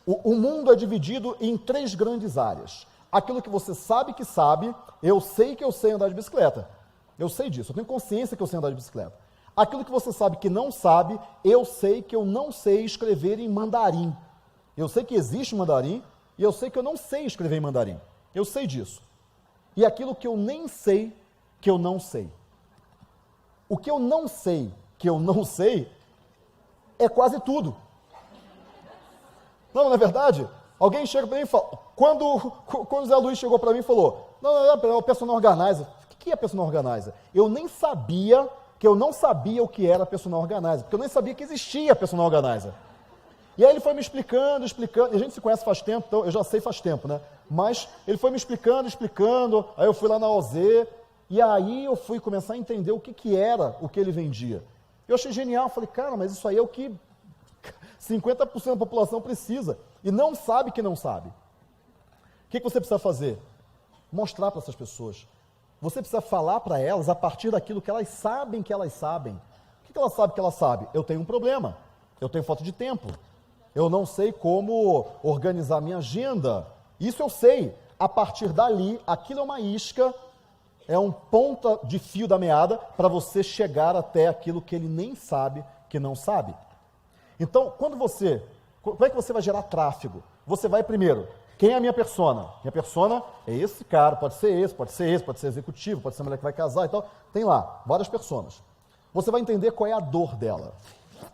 o mundo é dividido em 3 grandes áreas. Aquilo que você sabe que sabe, eu sei que eu sei andar de bicicleta. Eu sei disso, eu tenho consciência que eu sei andar de bicicleta. Aquilo que você sabe que não sabe, eu sei que eu não sei escrever em mandarim. Eu sei que existe mandarim e eu sei que eu não sei escrever em mandarim. Eu sei disso. E aquilo que eu nem sei, que eu não sei. O que eu não sei, que eu não sei, é quase tudo. Não é verdade? Alguém chega para mim e fala, quando o Zé Luiz chegou para mim e falou, não, é o personal organizer. O que é personal organizer? Eu nem sabia que eu não sabia o que era personal organizer, porque eu nem sabia que existia personal organizer. E aí ele foi me explicando, e a gente se conhece faz tempo, então eu já sei faz tempo, né? Mas ele foi me explicando, aí eu fui lá na OZ, e aí eu fui começar a entender o que era o que ele vendia. Eu achei genial, falei, cara, mas isso aí é o que 50% da população precisa, e não sabe que não sabe. O que você precisa fazer? Mostrar para essas pessoas. Você precisa falar para elas a partir daquilo que elas sabem que elas sabem. O que ela sabe que ela sabe? Eu tenho um problema, eu tenho falta de tempo, eu não sei como organizar minha agenda. Isso eu sei. A partir dali, aquilo é uma isca, é um ponta de fio da meada para você chegar até aquilo que ele nem sabe que não sabe. Então, como é que você vai gerar tráfego? Você vai primeiro, quem é a minha persona? Minha persona é esse cara, pode ser esse, pode ser esse, pode ser executivo, pode ser a mulher que vai casar e tal. Tem lá, várias personas. Você vai entender qual é a dor dela.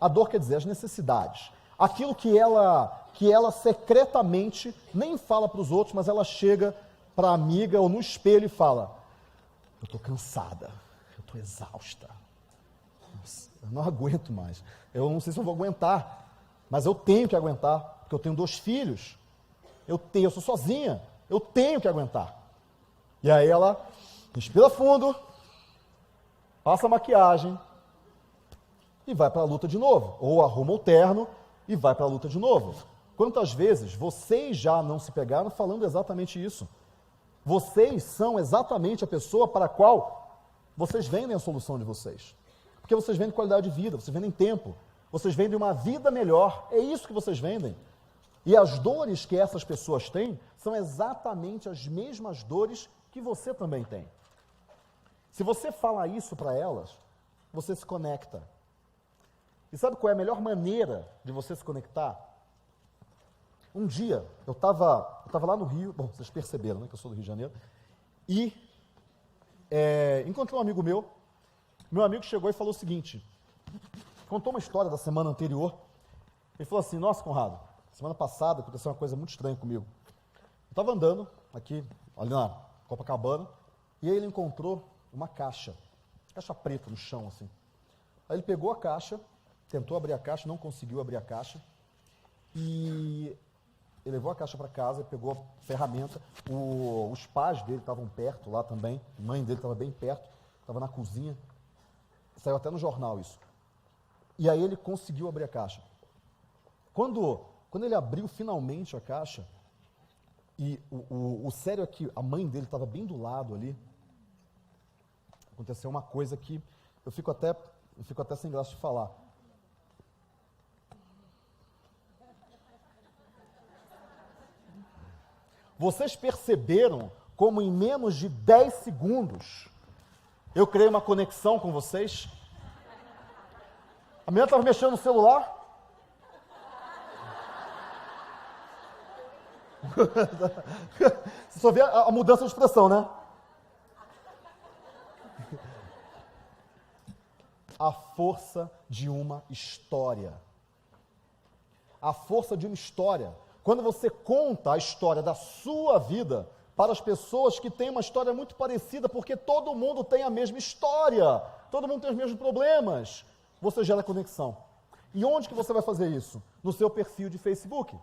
A dor quer dizer as necessidades. Aquilo que ela secretamente nem fala para os outros, mas ela chega para a amiga ou no espelho e fala, eu estou cansada, eu estou exausta, nossa, eu não aguento mais, eu não sei se eu vou aguentar, mas eu tenho que aguentar, porque eu tenho 2 filhos, eu sou sozinha, eu tenho que aguentar. E aí ela respira fundo, passa a maquiagem e vai para a luta de novo, ou arruma o terno e vai para a luta de novo. Quantas vezes vocês já não se pegaram falando exatamente isso? Vocês são exatamente a pessoa para a qual vocês vendem a solução de vocês. Porque vocês vendem qualidade de vida, vocês vendem tempo, vocês vendem uma vida melhor, é isso que vocês vendem. E as dores que essas pessoas têm são exatamente as mesmas dores que você também tem. Se você fala isso para elas, você se conecta. E sabe qual é a melhor maneira de você se conectar? Um dia, eu estava lá no Rio, bom, vocês perceberam, né, que eu sou do Rio de Janeiro, e encontrei um amigo meu amigo chegou e falou o seguinte, contou uma história da semana anterior, ele falou assim, nossa, Conrado, semana passada aconteceu uma coisa muito estranha comigo. Eu estava andando aqui, ali na Copacabana, e aí ele encontrou uma caixa preta no chão, assim. Aí ele pegou a caixa, tentou abrir a caixa, não conseguiu abrir a caixa, e ele levou a caixa para casa, pegou a ferramenta, os pais dele estavam perto lá também, a mãe dele estava bem perto, estava na cozinha, saiu até no jornal isso. E aí ele conseguiu abrir a caixa. Quando ele abriu finalmente a caixa, e o sério é que a mãe dele estava bem do lado ali, aconteceu uma coisa que eu fico até sem graça de falar. Vocês perceberam como em menos de 10 segundos eu criei uma conexão com vocês? A menina estava mexendo no celular. Você só vê a mudança de expressão, né? A força de uma história. A força de uma história. Quando você conta a história da sua vida para as pessoas que têm uma história muito parecida, porque todo mundo tem a mesma história, todo mundo tem os mesmos problemas, você gera conexão. E onde que você vai fazer isso? No seu perfil de Facebook.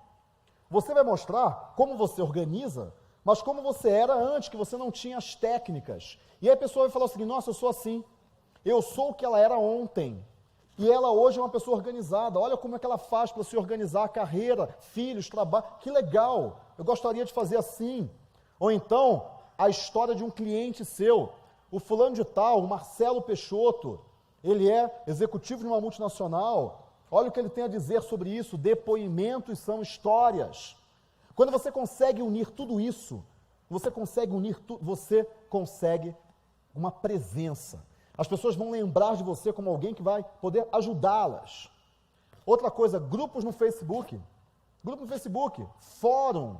Você vai mostrar como você organiza, mas como você era antes, que você não tinha as técnicas. E aí a pessoa vai falar o seguinte, nossa, eu sou assim, eu sou o que ela era ontem. E ela hoje é uma pessoa organizada, olha como é que ela faz para se organizar a carreira, filhos, trabalho, que legal, eu gostaria de fazer assim. Ou então, a história de um cliente seu, o fulano de tal, o Marcelo Peixoto, ele é executivo de uma multinacional, olha o que ele tem a dizer sobre isso, depoimentos são histórias. Quando você consegue unir tudo isso, você consegue uma presença. As pessoas vão lembrar de você como alguém que vai poder ajudá-las. Outra coisa, grupos no Facebook. Grupo no Facebook, fórum,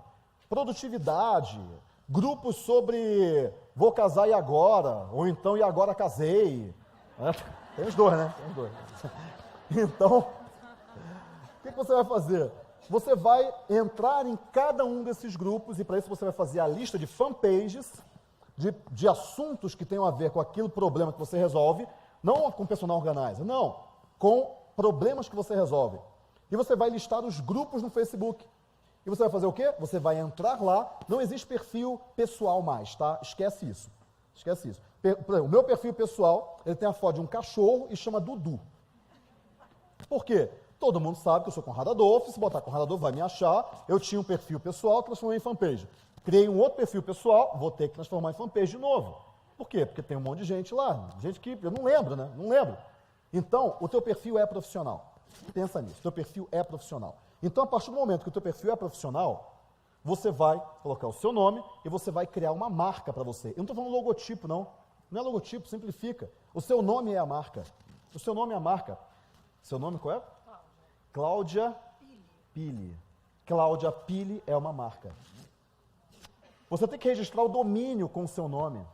produtividade, grupos sobre vou casar e agora, ou então e agora casei. Tem os dois, né? Tem os dois. Então, o que você vai fazer? Você vai entrar em cada um desses grupos e para isso você vai fazer a lista de fanpages, de assuntos que tenham a ver com aquele problema que você resolve, Não com personal organizer, não. Com problemas que você resolve. E você vai listar os grupos no Facebook. E você vai fazer o quê? Você vai entrar lá, não existe perfil pessoal mais, tá? Esquece isso. Esquece isso. Por exemplo, o meu perfil pessoal, ele tem a foto de um cachorro e chama Dudu. Por quê? Todo mundo sabe que eu sou Conrado Adolfo, se botar Conrado Adolfo vai me achar. Eu tinha um perfil pessoal, transformei em fanpage. Criei um outro perfil pessoal, vou ter que transformar em fanpage de novo. Por quê? Porque tem um monte de gente lá, gente que eu não lembro, né? Não lembro. Então, o teu perfil é profissional. Pensa nisso, o teu perfil é profissional. Então, a partir do momento que o teu perfil é profissional, você vai colocar o seu nome e você vai criar uma marca para você. Eu não estou falando logotipo, não. Não é logotipo, simplifica. O seu nome é a marca. O seu nome é a marca. Seu nome qual é? Cláudia Pili. Cláudia Pili é uma marca. Você tem que registrar o domínio com o seu nome.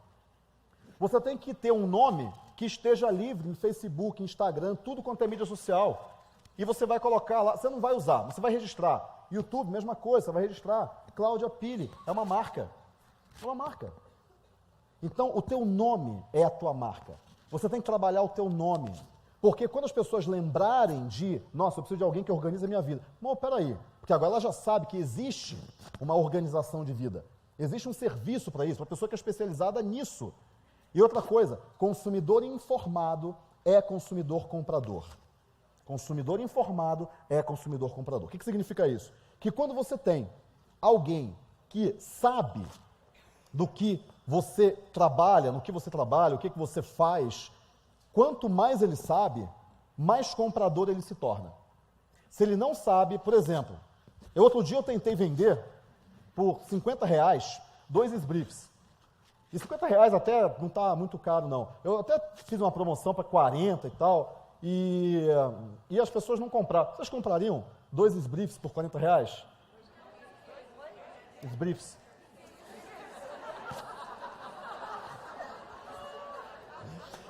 Você tem que ter um nome que esteja livre em Facebook, Instagram, tudo quanto é mídia social. E você vai colocar lá, você não vai usar, você vai registrar. YouTube, mesma coisa, você vai registrar. Cláudia Pili, é uma marca. É uma marca. Então, o teu nome é a tua marca. Você tem que trabalhar o teu nome. Porque quando as pessoas lembrarem de, nossa, eu preciso de alguém que organize a minha vida. Não, peraí, porque agora ela já sabe que existe uma organização de vida. Existe um serviço para isso, uma pessoa que é especializada nisso. E outra coisa, consumidor informado é consumidor comprador. Consumidor informado é consumidor comprador. O que significa isso? Que quando você tem alguém que sabe do que você trabalha, no que você trabalha, o que você faz, quanto mais ele sabe, mais comprador ele se torna. Se ele não sabe, por exemplo, outro dia eu tentei vender por R$50 2 sbriefs. E R$50 até não está muito caro, não. Eu até fiz uma promoção para 40 e tal, e as pessoas não compraram. Vocês comprariam 2 sbriefs por R$40? Sbriefs.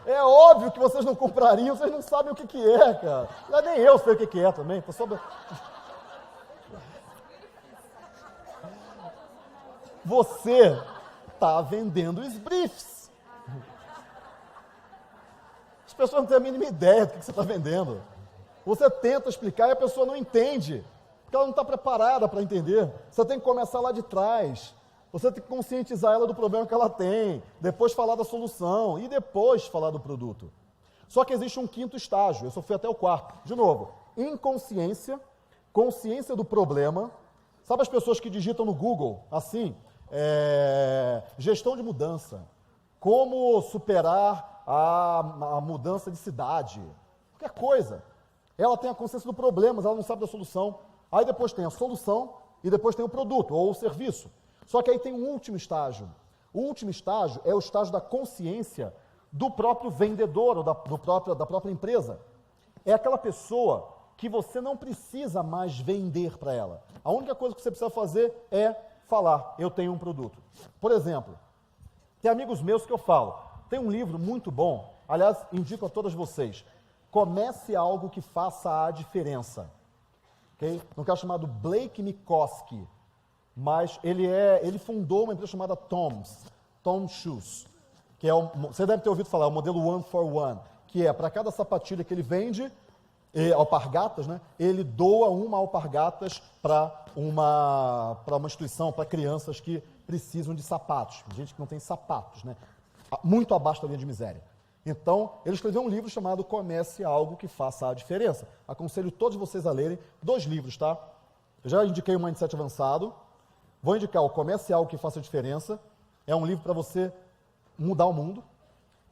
É óbvio que vocês não comprariam, vocês não sabem o que é, cara. Não é nem eu sei o que é também. Tô só... Você está vendendo sbriefs. As pessoas não têm a mínima ideia do que você está vendendo. Você tenta explicar e a pessoa não entende, porque ela não está preparada para entender. Você tem que começar lá de trás. Você tem que conscientizar ela do problema que ela tem, depois falar da solução e depois falar do produto. Só que existe um quinto estágio, eu só fui até o quarto. De novo, inconsciência, consciência do problema. Sabe as pessoas que digitam no Google, assim, gestão de mudança, como superar a mudança de cidade, qualquer coisa. Ela tem a consciência do problema, mas ela não sabe da solução. Aí depois tem a solução e depois tem o produto ou o serviço. Só que aí tem um último estágio. O último estágio é o estágio da consciência do próprio vendedor ou da própria empresa. É aquela pessoa que você não precisa mais vender para ela. A única coisa que você precisa fazer é falar, eu tenho um produto. Por exemplo, tem amigos meus que eu falo, tem um livro muito bom, aliás, indico a todas vocês, Comece Algo que Faça a Diferença. Okay? Um cara chamado Blake Mycoskie, mas ele fundou uma empresa chamada Tom Shoes, que é você deve ter ouvido falar, o modelo One for One, que é para cada sapatilha que ele vende, alpargatas, né, ele doa uma alpargatas para uma instituição, para crianças que precisam de sapatos, gente que não tem sapatos, né, muito abaixo da linha de miséria. Então, ele escreveu um livro chamado Comece Algo que Faça a Diferença. Aconselho todos vocês a lerem 2 livros, tá? Eu já indiquei o Mindset Avançado, vou indicar o Comece Algo que Faça a Diferença, é um livro para você mudar o mundo.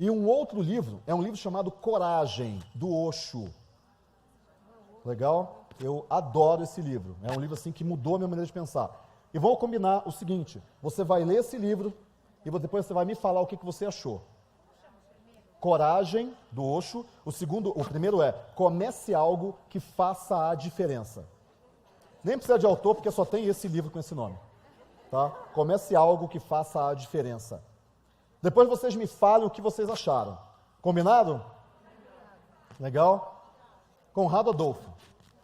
E um outro livro, é um livro chamado Coragem, do Osho. Legal? Eu adoro esse livro, é um livro assim que mudou a minha maneira de pensar. E vamos combinar o seguinte, você vai ler esse livro e depois você vai me falar o que você achou. Coragem, do Osho. O primeiro é Comece Algo que Faça a Diferença. Nem precisa de autor, porque só tem esse livro com esse nome. Tá? Comece Algo que Faça a Diferença. Depois vocês me falem o que vocês acharam. Combinado? Legal? Conrado Adolfo.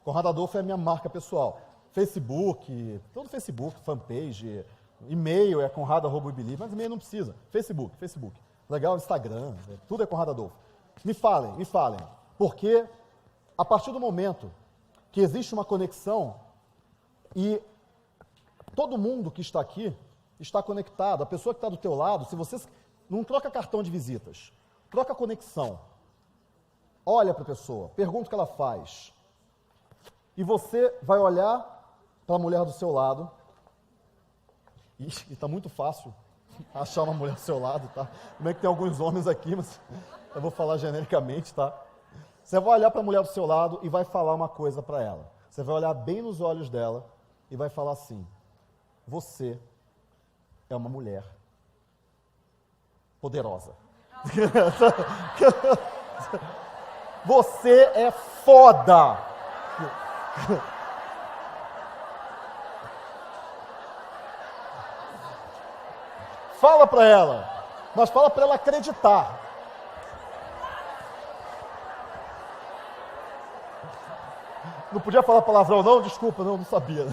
Conrado Adolfo é a minha marca pessoal. Facebook, todo Facebook, fanpage, e-mail é conrado@believe, mas e-mail não precisa. Facebook. Legal? Instagram, tudo é Conrado Adolfo. Me falem. Porque a partir do momento que existe uma conexão e todo mundo que está aqui está conectado, a pessoa que está do teu lado, se você não troca cartão de visitas, troca conexão, olha para a pessoa, pergunta o que ela faz, e você vai olhar para a mulher do seu lado, e está muito fácil achar uma mulher do seu lado, tá? Como é que tem alguns homens aqui, mas eu vou falar genericamente, tá? Você vai olhar para a mulher do seu lado e vai falar uma coisa para ela. Você vai olhar bem nos olhos dela e vai falar assim: você é uma mulher poderosa. Você é foda. Fala para ela, mas fala para ela acreditar. Não podia falar palavrão não? Desculpa, não sabia.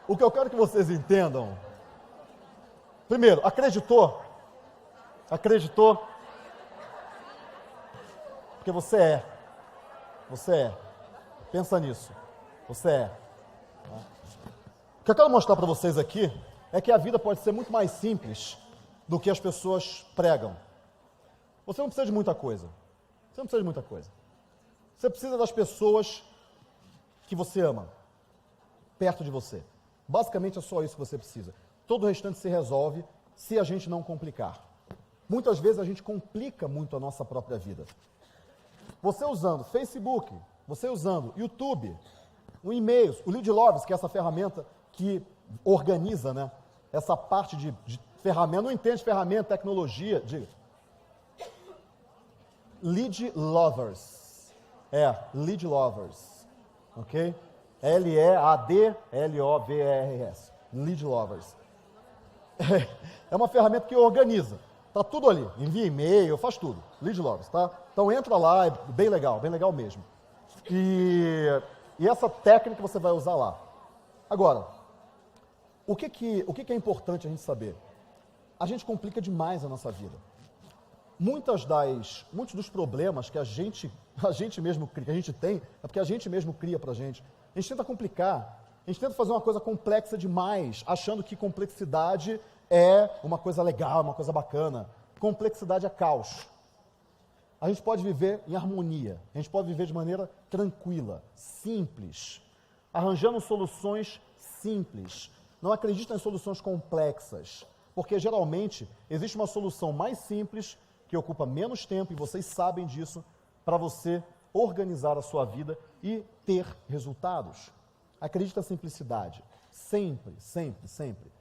O que eu quero que vocês entendam, primeiro, acreditou? Acreditou? Porque você é. Você é. Pensa nisso. Você é. O que eu quero mostrar para vocês aqui é que a vida pode ser muito mais simples do que as pessoas pregam. Você não precisa de muita coisa. Você não precisa de muita coisa. Você precisa das pessoas que você ama perto de você. Basicamente é só isso que você precisa. Todo o restante se resolve se a gente não complicar. Muitas vezes a gente complica muito a nossa própria vida. Você usando Facebook, você usando YouTube, o e-mail, o Lead Lovers, que é essa ferramenta que organiza, né, essa parte de ferramenta, não entende ferramenta, tecnologia, diga. Lead Lovers. Lead Lovers. Ok? L-E-A-D-L-O-V-E-R-S. Lead Lovers. É uma ferramenta que organiza. Tá tudo ali. Envia e-mail, faz tudo. Lead Lovers, tá? Então entra lá, é bem legal mesmo. E essa técnica você vai usar lá. Agora, o que é importante a gente saber? A gente complica demais a nossa vida. Muitos dos problemas que a gente mesmo cria, que a gente tem, é porque a gente mesmo cria pra gente. A gente tenta complicar, a gente tenta fazer uma coisa complexa demais, achando que complexidade é uma coisa legal, uma coisa bacana. Complexidade é caos. A gente pode viver em harmonia, a gente pode viver de maneira tranquila, simples, arranjando soluções simples. Não acredita em soluções complexas, porque geralmente existe uma solução mais simples, que ocupa menos tempo, e vocês sabem disso, para você organizar a sua vida e ter resultados. Acredita na simplicidade. Sempre, sempre, sempre.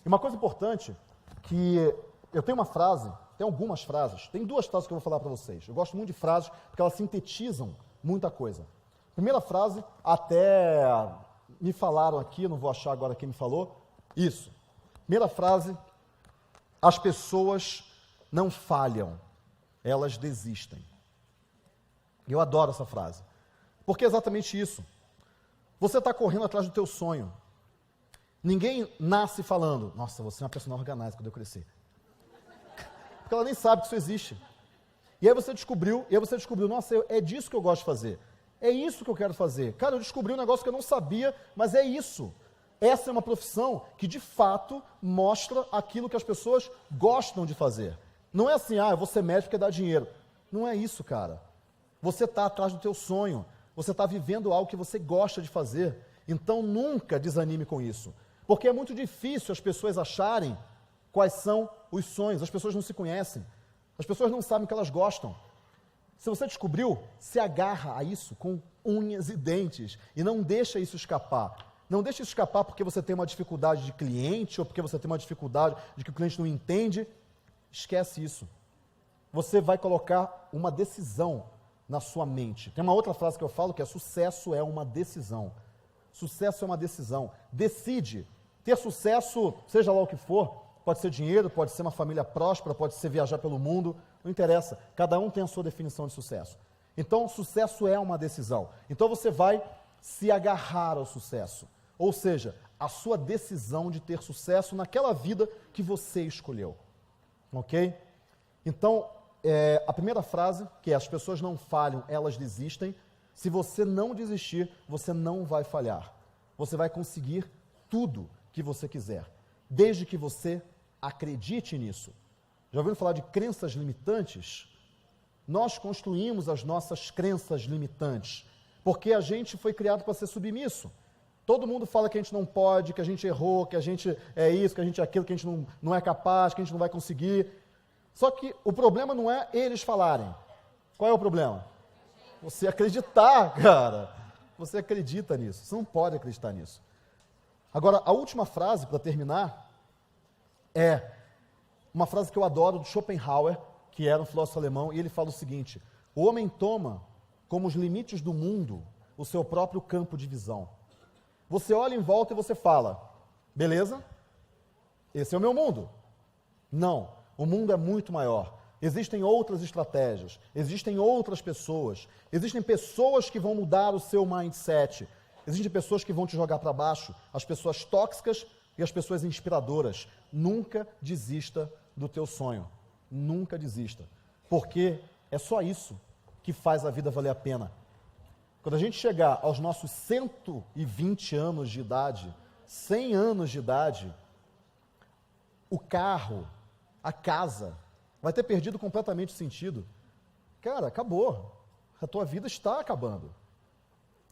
E uma coisa importante, que eu tenho uma frase, tem algumas frases, tem duas frases que eu vou falar para vocês. Eu gosto muito de frases, porque elas sintetizam muita coisa. Primeira frase, até me falaram aqui, não vou achar agora quem me falou, isso. Primeira frase, as pessoas não falham, elas desistem. Eu adoro essa frase, porque é exatamente isso. Você está correndo atrás do teu sonho. Ninguém nasce falando, nossa, você é uma pessoa organizada quando eu crescer. Porque ela nem sabe que isso existe. E aí você descobriu, nossa, é disso que eu gosto de fazer. É isso que eu quero fazer. Cara, eu descobri um negócio que eu não sabia, mas é isso. Essa é uma profissão que, de fato, mostra aquilo que as pessoas gostam de fazer. Não é assim, eu vou ser médico porque dá dinheiro. Não é isso, cara. Você está atrás do teu sonho. Você está vivendo algo que você gosta de fazer. Então, nunca desanime com isso. Porque é muito difícil as pessoas acharem quais são os sonhos. As pessoas não se conhecem. As pessoas não sabem o que elas gostam. Se você descobriu, se agarra a isso com unhas e dentes. E não deixa isso escapar. Não deixe isso escapar porque você tem uma dificuldade de cliente ou porque você tem uma dificuldade de que o cliente não entende. Esquece isso. Você vai colocar uma decisão na sua mente. Tem uma outra frase que eu falo que é: sucesso é uma decisão. Sucesso é uma decisão. Decide. Ter sucesso, seja lá o que for, pode ser dinheiro, pode ser uma família próspera, pode ser viajar pelo mundo, não interessa. Cada um tem a sua definição de sucesso. Então, sucesso é uma decisão. Então, você vai se agarrar ao sucesso. Ou seja, a sua decisão de ter sucesso naquela vida que você escolheu. Ok? Então, a primeira frase, que é as pessoas não falham, elas desistem. Se você não desistir, você não vai falhar. Você vai conseguir tudo que você quiser, desde que você acredite nisso. Já ouviram falar de crenças limitantes? Nós construímos as nossas crenças limitantes, porque a gente foi criado para ser submisso. Todo mundo fala que a gente não pode, que a gente errou, que a gente é isso, que a gente é aquilo, que a gente não é capaz, que a gente não vai conseguir. Só que o problema não é eles falarem. Qual é o problema? Você acreditar, cara. Você acredita nisso. Você não pode acreditar nisso. Agora, a última frase, para terminar, é uma frase que eu adoro, do Schopenhauer, que era um filósofo alemão, e ele fala o seguinte: o homem toma como os limites do mundo o seu próprio campo de visão. Você olha em volta e você fala, beleza? Esse é o meu mundo. Não, o mundo é muito maior. Existem outras estratégias, existem outras pessoas, existem pessoas que vão mudar o seu mindset, existem pessoas que vão te jogar para baixo, as pessoas tóxicas e as pessoas inspiradoras. Nunca desista do teu sonho, nunca desista, porque é só isso que faz a vida valer a pena. Quando a gente chegar aos nossos 120 anos de idade, 100 anos de idade, o carro, a casa, vai ter perdido completamente o sentido. Cara, acabou. A tua vida está acabando.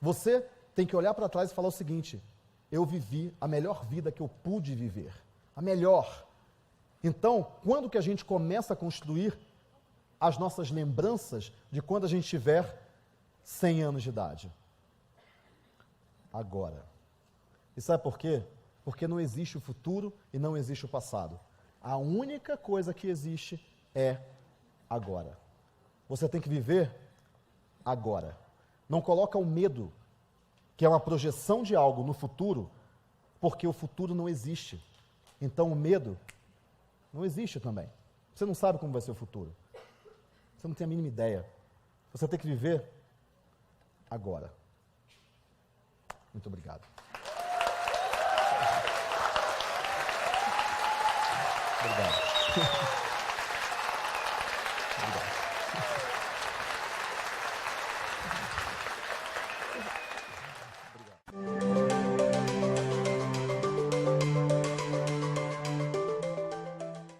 Você tem que olhar para trás e falar o seguinte: eu vivi a melhor vida que eu pude viver. A melhor. Então, quando que a gente começa a construir as nossas lembranças de quando a gente tiver 100 anos de idade? Agora. E sabe por quê? Porque não existe o futuro e não existe o passado. A única coisa que existe é agora. Você tem que viver agora. Não coloca o medo, que é uma projeção de algo no futuro, porque o futuro não existe. Então o medo não existe também. Você não sabe como vai ser o futuro. Você não tem a mínima ideia. Você tem que viver agora. Muito obrigado. Obrigado.